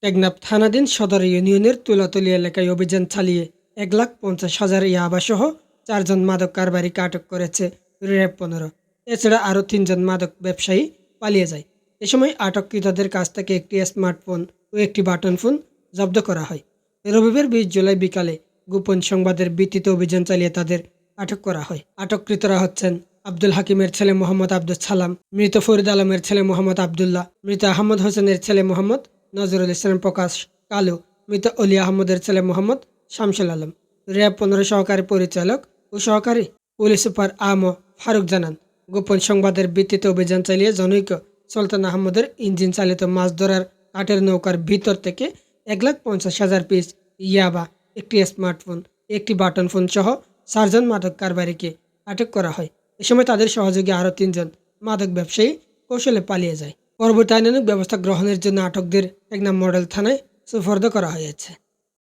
টেকনাফ থানাধীন সদর ইউনিয়নের তুলাতলী এলাকায় অভিযান চালিয়ে 1,50,000 ইয়াবাসহ 4 জন মাদক কারবারিকে আটক করেছে র্যাব 15। এছাড়া আরও 3 জন মাদক ব্যবসায়ী পালিয়ে যায়। এ সময় আটককৃতদের কাছ থেকে একটি স্মার্টফোন ও একটি বাটন ফোন জব্দ করা হয়। রবিবার 20 জুলাই বিকালে গোপন সংবাদের ভিত্তিতে অভিযান চালিয়ে তাদের আটক করা হয়। আটককৃতরা হচ্ছেন আব্দুল হাকিমের ছেলে মোহাম্মদ আব্দুল সালাম, মৃত ফরিদ আলমের ছেলে মোহাম্মদ আবদুল্লাহ, মৃত আহমদ হোসেনের ছেলে মোহাম্মদ নজরুল ইসলাম প্রকাশ কালু, মৃত অলি আহমদের ছেলে মোহাম্মদ শামসুল আলম। র্যাব 15 সহকারী পরিচালক ও সহকারী পুলিশ সুপার ফারুক জানান, গোপন সংবাদের ভিত্তিতে অভিযান চালিয়ে জনৈক সুলতান আহমদের ইঞ্জিন চালিত মাছ ধরার কাঠের নৌকার ভিতর থেকে 1,50,000 পিস ইয়াবা, একটি স্মার্টফোন, একটি বাটন ফোন সহ 4 জন মাদক কারবারিকে আটক করা হয়। এ সময় তাদের সহযোগী আরও 3 জন মাদক ব্যবসায়ী কৌশলে পালিয়ে যায়। পরবর্তী আইনানুগ ব্যবস্থা গ্রহণের জন্য আটকদের টেকনাফ মডেল থানায় সোপর্দ করা হয়েছে।